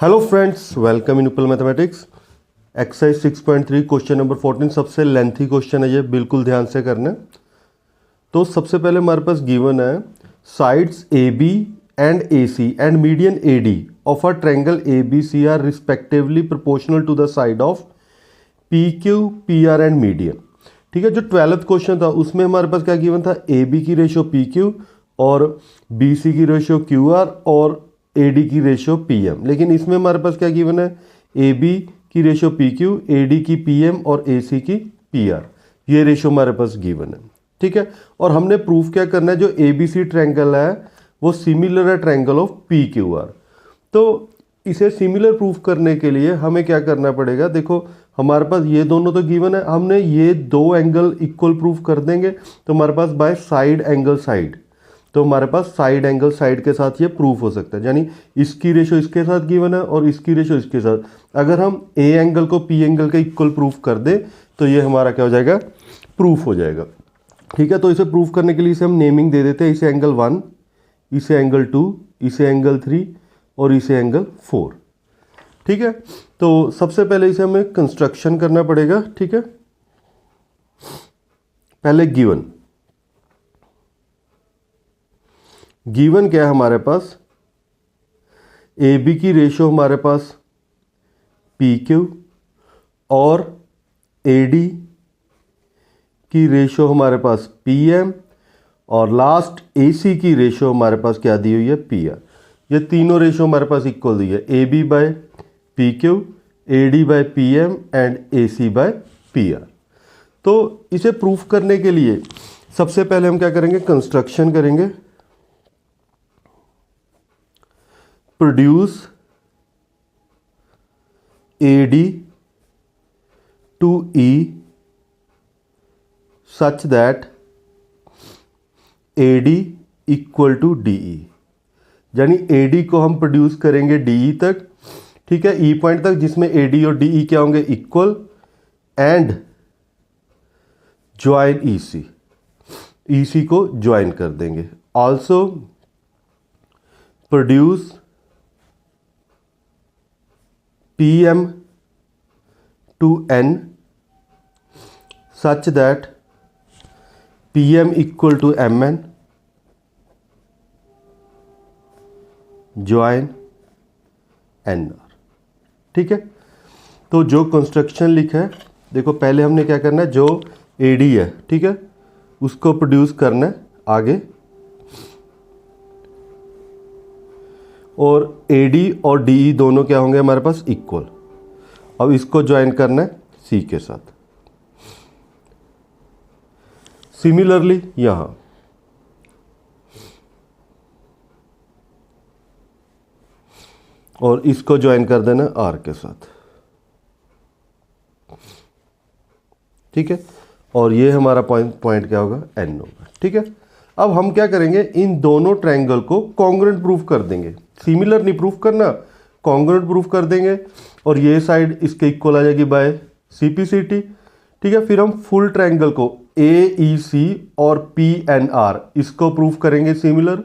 Hello friends, welcome in उपल mathematics. Exercise 6.3 question number 14 सबसे lengthy question है ये, बिल्कुल ध्यान से करना है। तो सबसे पहले हमारे पास गिवन है sides A B and A C and median A D of a triangle A B C are respectively proportional to the side of P Q P R and median. ठीक है, जो 12th क्वेश्चन था उसमें हमारे पास क्या given था, A B की ratio P Q और बी सी की रेशियो क्यू आर और ए डी की रेशियो पी एम। लेकिन इसमें हमारे पास क्या गिवन है, ए बी की ratio P Q, A D की पी एम और ए सी की पी आर, ये रेशियो हमारे पास गिवन है। ठीक है, और हमने प्रूफ क्या करना है, जो ए बी सी ट्रायंगल है वो सिमिलर है triangle of P Q are. तो इसे सिमिलर प्रूफ करने के लिए हमें क्या करना पड़ेगा, देखो हमारे पास ये दोनों तो गिवन है, हमने ये दो एंगल इक्वल प्रूफ कर देंगे तो हमारे पास बाय साइड एंगल साइड, तो हमारे पास साइड एंगल साइड के साथ ये प्रूफ हो सकता है। यानी इसकी रेशो इसके साथ गिवन है और इसकी रेशो इसके साथ, अगर हम ए एंगल को पी एंगल के इक्वल प्रूफ कर दे तो ये हमारा क्या हो जाएगा, प्रूफ हो जाएगा। ठीक है, तो इसे प्रूफ करने के लिए इसे हम नेमिंग दे देते हैं, इसे एंगल 1, इसे एंगल 2, इसे एंगल 3 और इसे एंगल 4। ठीक है, तो सबसे पहले इसे हमें कंस्ट्रक्शन करना पड़ेगा। ठीक है, पहले गिवन क्या है हमारे पास, ए बी की रेशियो हमारे पास पी क्यू और ए डी की रेशियो हमारे पास पी एम और लास्ट ए सी की रेशियो हमारे पास क्या दी हुई है, पी आर। ये तीनों रेशियो हमारे पास इक्वल दी है, A B by P Q, A D by P M and A C by P R. तो इसे प्रूफ करने के लिए सबसे पहले हम क्या करेंगे, कंस्ट्रक्शन करेंगे। Produce A D to E such that A D equal to D E, यानी ए डी को हम प्रोड्यूस करेंगे डी ई तक। ठीक है, ई पॉइंट तक, जिसमें ए डी और डी ई क्या होंगे, equal, and join E C, E C को ज्वाइन कर देंगे। Also produce P M to N such that P M equal to M N, join N R. ठीक है, तो जो कंस्ट्रक्शन लिखा है, देखो पहले हमने क्या करना है, जो ए डी है, ठीक है, उसको प्रोड्यूस करना है आगे, और ए डी और डी ई दोनों क्या होंगे हमारे पास, इक्वल। अब इसको ज्वाइन करना है सी के साथ। सिमिलरली यहां और इसको ज्वाइन कर देना आर के साथ। ठीक है, और ये हमारा पॉइंट क्या होगा, एन होगा। ठीक है, अब हम क्या करेंगे, इन दोनों ट्रायंगल को कॉन्ग्रुएंट प्रूफ कर देंगे। सिमिलर नहीं प्रूफ करना, कॉन्ग्रुएंट प्रूफ कर देंगे, और ये साइड इसके इक्वल आ जाएगी by C P C T. ठीक है, फिर हम फुल ट्रायंगल को ए ई सी और पी एन आर, इसको प्रूफ करेंगे सिमिलर।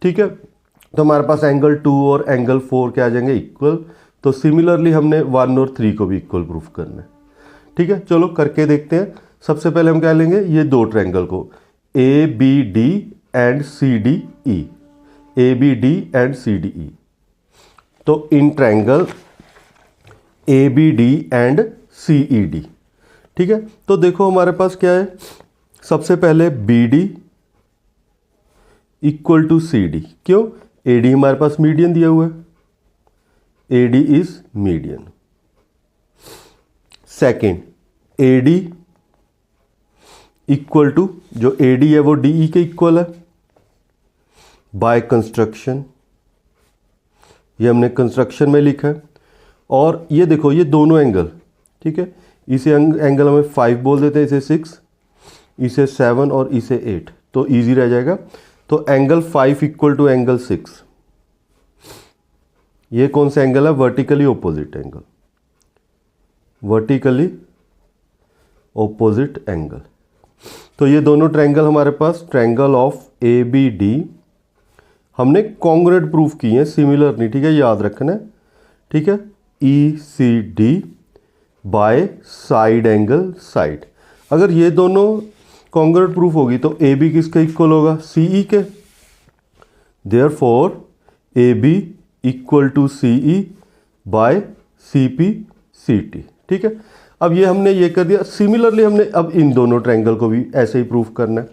ठीक है, तो हमारे पास एंगल 2 और एंगल 4 क्या आ जाएंगे, इक्वल। तो सिमिलरली हमने 1 और 3 को भी इक्वल प्रूफ करना है। ठीक है, चलो करके देखते हैं। सबसे पहले हम क्या लेंगे, ये दो ट्रायंगल को A B D and C D E, A B D and C D E. तो इन triangle A B D and C E D. ठीक है, तो देखो हमारे पास क्या है, सबसे पहले B D equal to C D. क्यों, ए डी हमारे पास मीडियन दिया हुआ है, A D is median. Second, A D equal to, जो ए डी है वो डी ई के इक्वल है बाय कंस्ट्रक्शन, ये हमने कंस्ट्रक्शन में लिखा है। और ये देखो ये दोनों एंगल, ठीक है, इसे एंगल हमें 5 बोल देते हैं, इसे 6, इसे 7 और इसे 8, तो इजी रह जाएगा। तो एंगल 5 इक्वल टू एंगल 6, ये कौन सा एंगल है, vertically opposite angle, vertically opposite angle. तो ये दोनों ट्रायंगल हमारे पास, triangle of A B D हमने कॉन्ग्रुएंट प्रूफ किए हैं, सिमिलर नहीं। ठीक है, याद रखना है। ठीक है, ECD bye side angle side. अगर ये दोनों कॉन्ग्रुएंट प्रूफ होगी तो AB किसके इक्वल होगा, CE के। Therefore AB equal to CE by CP CT। ठीक है, अब ये हमने ये कर दिया। सिमिलरली हमने अब इन दोनों ट्रायंगल को भी ऐसे ही प्रूफ करना है।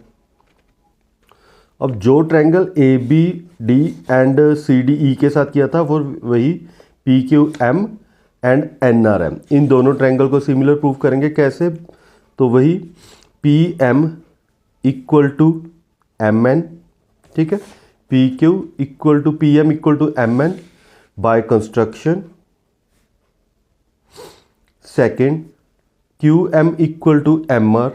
अब जो ट्रायंगल ABD एंड CDE के साथ किया था वो वही PQM एंड NRM, इन दोनों ट्रायंगल को सिमिलर प्रूफ करेंगे। कैसे, तो वही PM इक्वल टू MN, ठीक है, PQ equal to PM equal to MN by construction. Second, QM equal to MR,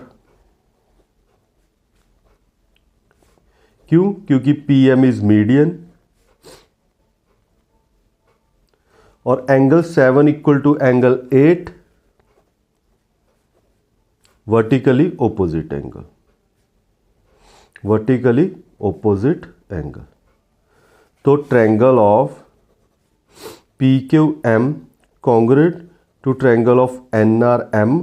क्यों, क्योंकि PM इज मीडियन, और angle 7 equal to angle 8 vertically opposite angle, vertically opposite angle. तो triangle of PQM congruent to triangle of NRM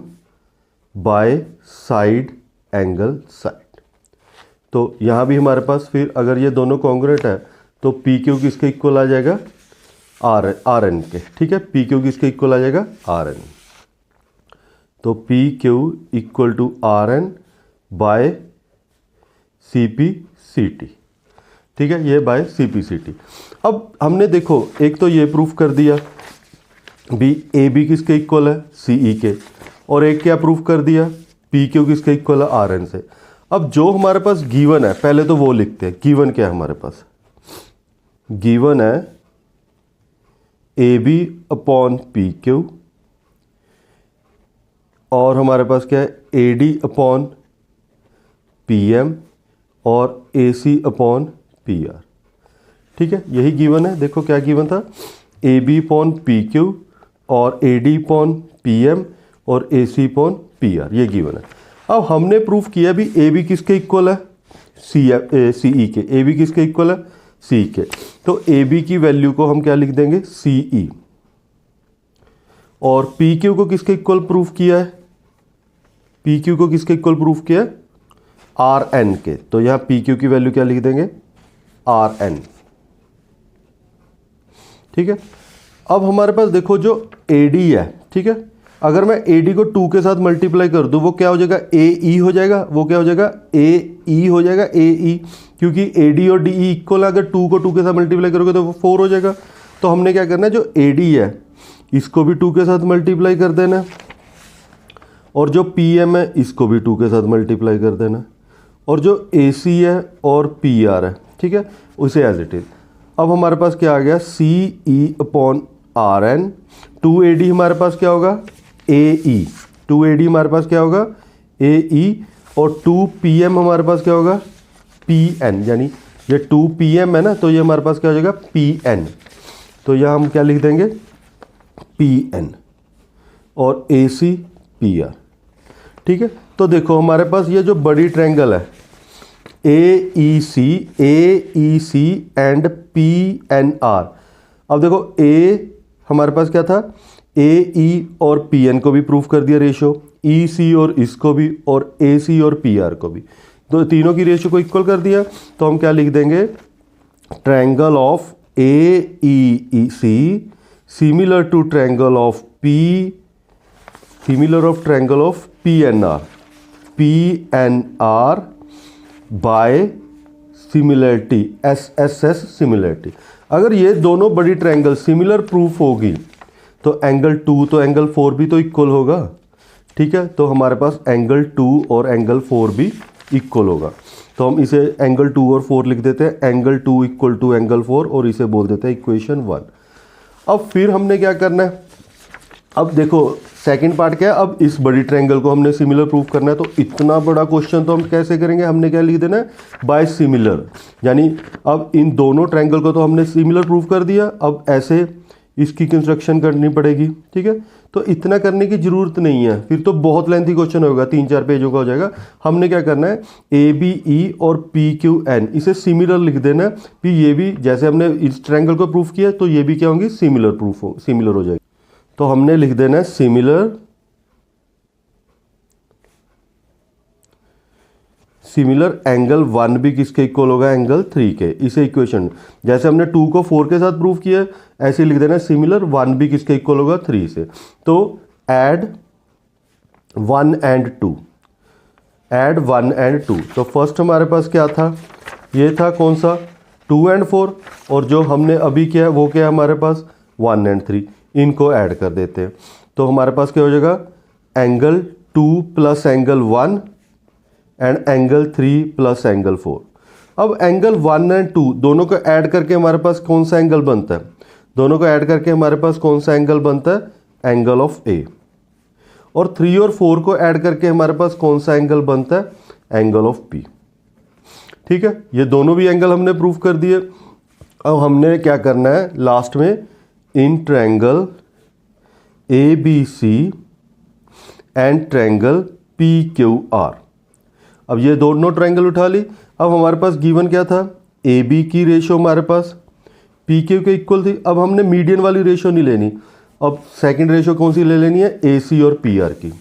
by side angle side. तो यहाँ भी हमारे पास फिर अगर ये दोनों कॉन्ग्रुएंट है तो PQ किसके इक्वल आ जाएगा, RN के। ठीक है, PQ किसके इक्वल आ जाएगा, RN। तो PQ equal to RN by CP CT। ठीक है, ये बाय CP CT। अब हमने देखो एक तो ये प्रूफ कर दिया भी AB किसके इक्वल है, CE के, और एक क्या प्रूफ कर दिया, PQ किसके इक्वल है, RN से। अब जो हमारे पास गिवन है पहले तो वो लिखते हैं। गिवन क्या है हमारे पास, गिवन है AB अपॉन PQ, और हमारे पास क्या है AD अपॉन PM और AC अपॉन PR। ठीक है, यही गिवन है। देखो क्या गिवन था, AB अपॉन PQ और AD अपॉन PM और AC अपॉन PR, ये गिवन है। अब हमने प्रूफ किया भी AB किसके इक्वल है, CE के। AB किसके इक्वल है, CE के। तो AB की वैल्यू को हम क्या लिख देंगे, CE, और PQ को किसके इक्वल प्रूफ किया है, PQ को किसके इक्वल प्रूफ किया है, RN के। तो यहाँ PQ की वैल्यू क्या लिख देंगे, RN। ठीक है, अब हमारे पास देखो जो AD है, ठीक है, अगर मैं AD को 2 के साथ मल्टीप्लाई कर दूं वो क्या हो जाएगा, AE हो जाएगा। वो क्या हो जाएगा, AE हो जाएगा, AE, क्योंकि AD और DE इक्वल है। अगर 2 को 2 के साथ मल्टीप्लाई करोगे तो वो 4 हो जाएगा। तो हमने क्या करना है, जो AD है इसको भी 2 के साथ मल्टीप्लाई कर देना है, और जो PM है इसको भी 2 के साथ मल्टीप्लाई कर देना है, और जो AC है और PR है, ठीक है, उसे एज इट इज। अब हमारे पास क्या आ गया, CE अपॉन RN। 2AD हमारे पास क्या होगा, AE। 2AD हमारे पास क्या होगा, AE, और 2PM हमारे पास क्या होगा, PN। यानी ये 2PM है ना, तो ये हमारे पास क्या हो जाएगा, PN। तो यहाँ हम क्या लिख देंगे, PN, और AC PR। ठीक है, तो देखो हमारे पास ये जो बड़ी ट्रायंगल है AEC एंड PNR। अब देखो A हमारे पास क्या था, AE और PN को भी प्रूफ कर दिया रेशो, EC और इसको भी, और AC और PR को भी, तो तीनों की रेशो को इक्वल कर दिया। तो हम क्या लिख देंगे, triangle of AEC similar to triangle of PNR by similarity, SSS similarity. अगर ये दोनों बड़ी ट्रायंगल सिमिलर प्रूफ होगी तो एंगल 2 तो एंगल 4 भी तो इक्वल होगा। ठीक है, तो हमारे पास एंगल 2 और एंगल 4 भी इक्वल होगा। तो हम इसे एंगल 2 और 4 लिख देते हैं, एंगल 2 इक्वल टू एंगल 4, और इसे बोल देते हैं इक्वेशन 1। अब फिर हमने क्या करना है, अब देखो सेकंड पार्ट क्या है, अब इस बड़ी ट्रायंगल को हमने सिमिलर प्रूफ करना है। तो इतना बड़ा क्वेश्चन तो हम कैसे करेंगे, हमने क्या लिख देना है, बाय सिमिलर। यानी अब इन दोनों ट्रायंगल को तो हमने सिमिलर प्रूफ कर दिया, अब ऐसे इसकी कंस्ट्रक्शन करनी पड़ेगी। ठीक है, तो इतना करने की ज़रूरत नहीं है, फिर तो बहुत लेंथी क्वेश्चन होगा, 3-4 पेजों का हो जाएगा। हमने क्या करना है, ए बी ई और पी क्यू एन इसे सिमिलर लिख देना। फिर ये भी जैसे हमने इस ट्रायंगल को प्रूफ किया तो ये भी क्या होंगी, सिमिलर हो जाएगी। तो हमने लिख देना है सिमिलर एंगल 1 भी किसके इक्वल होगा, एंगल 3 के। इसे इक्वेशन जैसे हमने 2 को 4 के साथ प्रूफ किया ऐसे लिख देना सिमिलर 1 भी किसके इक्वल होगा, 3 से। तो ऐड 1 and 2, ऐड 1 and 2। तो फर्स्ट हमारे पास क्या था, ये था कौन सा, 2 and 4, और जो हमने अभी किया वो क्या है हमारे पास, 1 and 3। इनको ऐड कर देते हैं तो हमारे पास क्या हो जाएगा, angle 2 plus angle 1 and angle 3 plus angle 4। अब एंगल 1 and 2 दोनों को ऐड करके हमारे पास कौन सा एंगल बनता है, दोनों को ऐड करके हमारे पास कौन सा एंगल बनता है, एंगल ऑफ ए। और 3 और 4 को ऐड करके हमारे पास कौन सा एंगल बनता है, एंगल ऑफ पी। ठीक है, ये दोनों भी एंगल हमने प्रूफ कर दिए। अब हमने क्या करना है लास्ट में, in triangle A B C and triangle P Q R. अब ये दोनों ट्रायंगल उठा ली। अब हमारे पास गिवन क्या था, ए बी की रेशो हमारे पास पी क्यू के इक्वल थी। अब हमने मीडियन वाली रेशो नहीं लेनी, अब सेकंड रेशो कौन सी ले लेनी है, ए सी और पी आर की।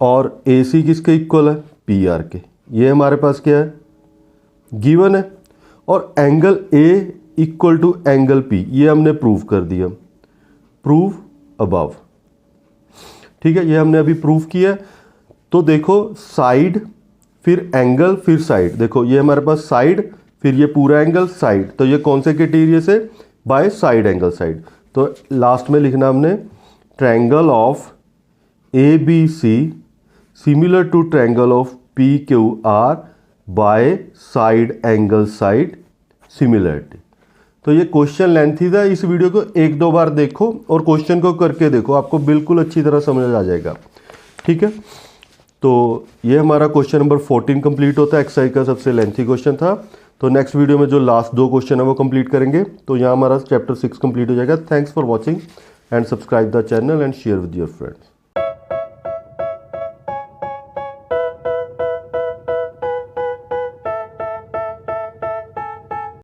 और ए सी किसके इक्वल है, पी आर के। ये हमारे पास क्या है, गिवन है। और angle A equal to angle P, ये हमने प्रूव कर दिया, प्रूव अबव। ठीक है, ये हमने अभी प्रूव किया। तो देखो साइड फिर एंगल फिर साइड, देखो ये हमारे पास साइड फिर ये पूरा एंगल साइड, तो ये कौन से क्राइटेरिया से, बाय साइड एंगल साइड। तो लास्ट में लिखना हमने triangle of A B C similar to triangle of P Q R by side angle side similarity. तो ये क्वेश्चन लेंथी था, इस वीडियो को 1-2 बार देखो और क्वेश्चन को करके देखो, आपको बिल्कुल अच्छी तरह समझ आ जाएगा। ठीक है, तो ये हमारा क्वेश्चन नंबर 14 कंप्लीट होता है, एक्सरसाइज का सबसे लेंथी क्वेश्चन था। तो नेक्स्ट वीडियो में जो लास्ट 2 क्वेश्चन है वो कंप्लीट करेंगे। तो यहाँ हमारा चैप्टर 6 कंप्लीट हो जाएगा। Thanks for watching and subscribe the channel and share with your friends.